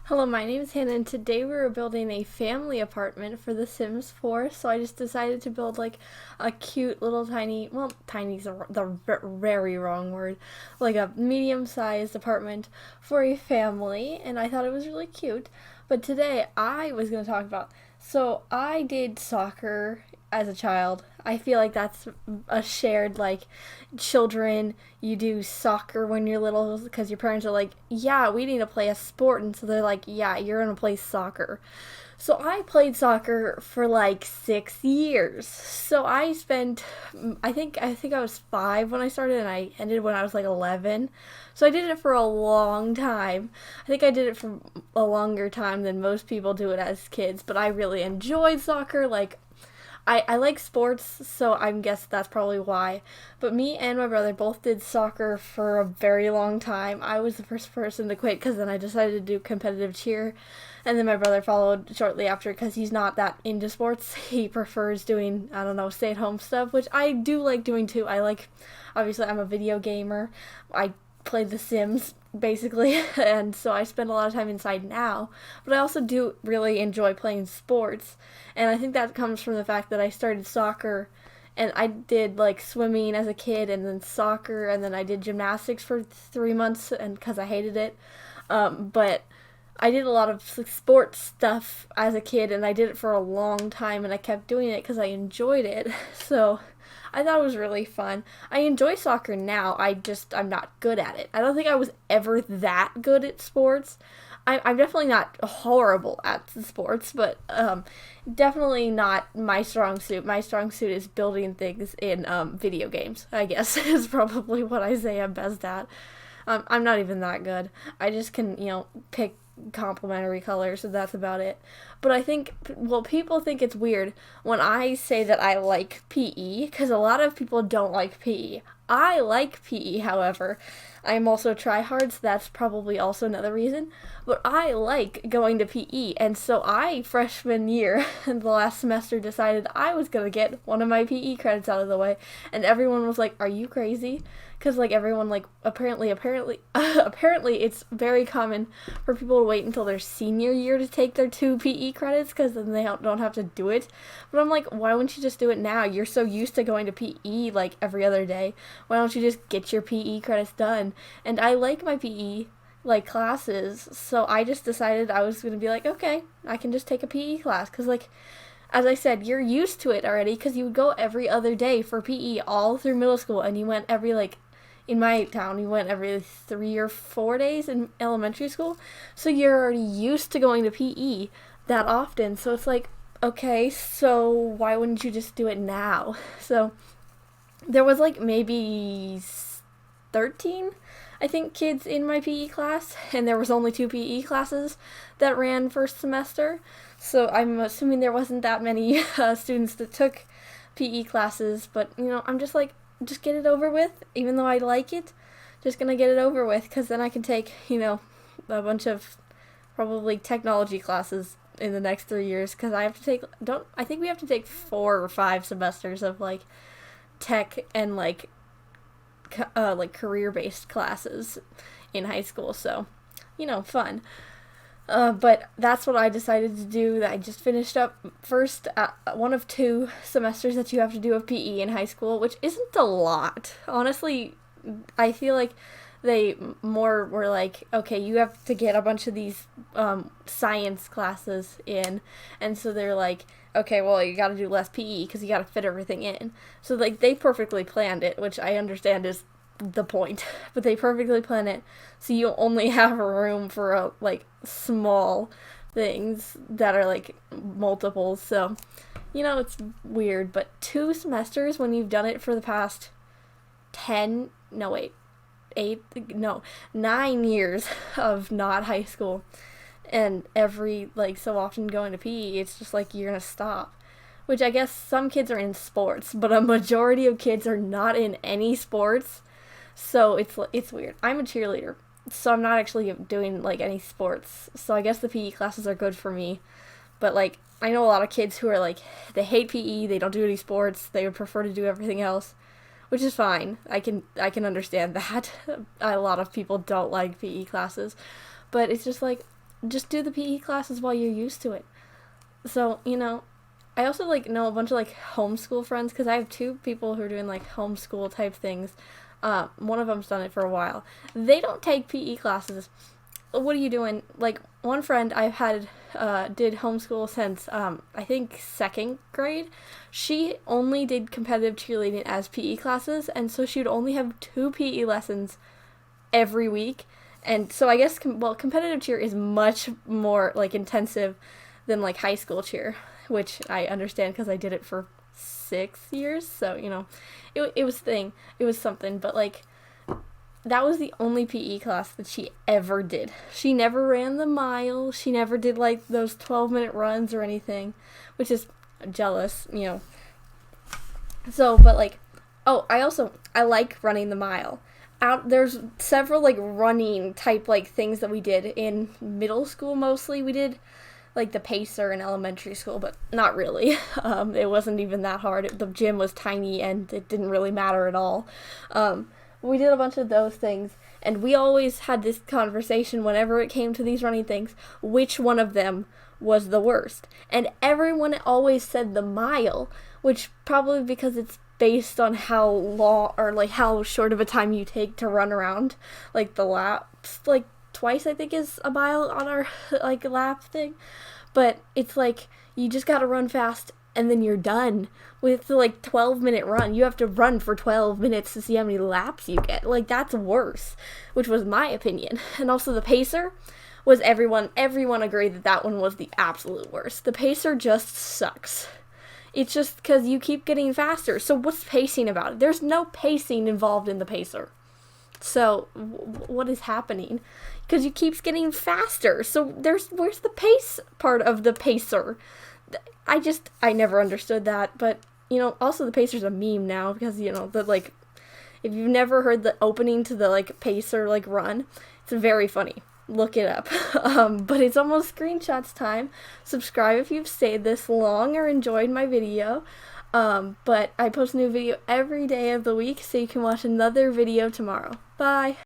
Hello, my name is Hannah, and today we were building a family apartment for The Sims 4. So I just decided to build like a cute little tiny, well, tiny's the very wrong word, like a medium sized apartment for a family, and I thought it was really cute. But today I was going to talk about. So I did soccer as a child. I feel like that's a shared, like, children, you do soccer when you're little because your parents are like, yeah, we need to play a sport. And so they're like, yeah, you're going to play soccer. So I played soccer for like 6 years. So I spent, I think I was 5 when I started, and I ended when I was like 11. So I did it for a long time. I think I did it for a longer time than most people do it as kids. But I really enjoyed soccer. Like, I like sports, so I guess that's probably why. But me and my brother both did soccer for a very long time. I was the first person to quit because then I decided to do competitive cheer. And then my brother followed shortly after because he's not that into sports. He prefers doing, I don't know, stay at home stuff, which I do like doing too. Obviously, I'm a video gamer. I play The Sims basically, and so I spend a lot of time inside now. But I also do really enjoy playing sports, and I think that comes from the fact that I started soccer, and I did like swimming as a kid, and then soccer, and then I did gymnastics for 3 months, and because I hated it, but I did a lot of like, sports stuff as a kid, and I did it for a long time, and I kept doing it because I enjoyed it. So I thought it was really fun. I enjoy soccer now. I'm not good at it. I don't think I was ever that good at sports. I'm definitely not horrible at sports, but definitely not my strong suit. My strong suit is building things in video games, I guess, is probably what I say I'm best at. I'm not even that good. I just can, pick complementary colors, and that's about it. But I think, well, people think it's weird when I say that I like PE, because a lot of people don't like PE. I like PE, however. I'm also try hard, so that's probably also another reason. But I like going to PE, and so I, freshman year, in the last semester, decided I was gonna get one of my PE credits out of the way, and everyone was like, "Are you crazy?" Because like everyone like apparently it's very common for people to wait until their senior year to take their 2 PE credits because then they don't have to do it. But I'm like, why wouldn't you just do it now? You're so used to going to PE like every other day. Why don't you just get your PE credits done? And I like my PE like classes, so I just decided I was gonna be like, okay, I can just take a PE class because like as I said, you're used to it already because you would go every other day for PE all through middle school, and you went every like in my town, you went every 3 or 4 days in elementary school. So you're already used to going to PE that often. So it's like, okay, so why wouldn't you just do it now? So there was like maybe 13, I think, kids in my PE class, and there was only 2 PE classes that ran first semester. So I'm assuming there wasn't that many students that took PE classes, but I'm just like, just get it over with, even though I like it. Just gonna get it over with, because then I can take, a bunch of probably technology classes in the next 3 years, because I have to take, don't, I think we have to take 4 or 5 semesters of like tech and like career based classes in high school. So, fun. But that's what I decided to do. I just finished up first one of 2 semesters that you have to do of PE in high school, which isn't a lot. Honestly, I feel like they more were like, okay, you have to get a bunch of these science classes in, and so they're like, okay, well, you got to do less PE because you got to fit everything in. So like they perfectly planned it, which I understand is the point, but they perfectly plan it so you only have room for like small things that are like multiples. So it's weird, but 2 semesters when you've done it for the past 10, no wait, 8, no, 9 years of not high school, and every like so often going to PE, it's just like you're gonna stop. Which I guess some kids are in sports, but a majority of kids are not in any sports. So it's weird. I'm a cheerleader, so I'm not actually doing like any sports. So I guess the PE classes are good for me. But like I know a lot of kids who are like, they hate PE, they don't do any sports, they would prefer to do everything else, which is fine. I can understand that. A lot of people don't like PE classes, but it's just like, just do the PE classes while you're used to it. So, I also like know a bunch of like homeschool friends because I have two people who are doing like homeschool type things. One of them's done it for a while. They don't take PE classes. What are you doing? Like, one friend I've had did homeschool since I think second grade. She only did competitive cheerleading as PE classes, and so she would only have 2 PE lessons every week. And so I guess competitive cheer is much more like intensive than like high school cheer, which I understand because I did it for 6 years. So it was thing. It was something, but like, that was the only PE class that she ever did. She never ran the mile. She never did like those 12-minute runs or anything, which is jealous, So, but like, I like running the mile. There's several like running type like things that we did in middle school. Mostly we did like the pacer in elementary school, but not really. It wasn't even that hard. The gym was tiny and it didn't really matter at all. We did a bunch of those things, and we always had this conversation whenever it came to these running things, which one of them was the worst. And everyone always said the mile, which probably because it's based on how long or like how short of a time you take to run around, like the laps, like twice I think is a mile on our like lap thing. But it's like you just gotta run fast and then you're done with the like 12-minute run. You have to run for 12 minutes to see how many laps you get. Like, that's worse, which was my opinion. And also the pacer was everyone agreed that one was the absolute worst. The pacer just sucks. It's just because you keep getting faster. So what's pacing about it? There's no pacing involved in the pacer. So what is happening? Because you keep getting faster. So where's the pace part of the pacer? I never understood that, but, also the pacer's a meme now, because, if you've never heard the opening to the, like, pacer, like, run, it's very funny. Look it up. But it's almost screenshots time. Subscribe if you've stayed this long or enjoyed my video. But I post a new video every day of the week, so you can watch another video tomorrow. Bye!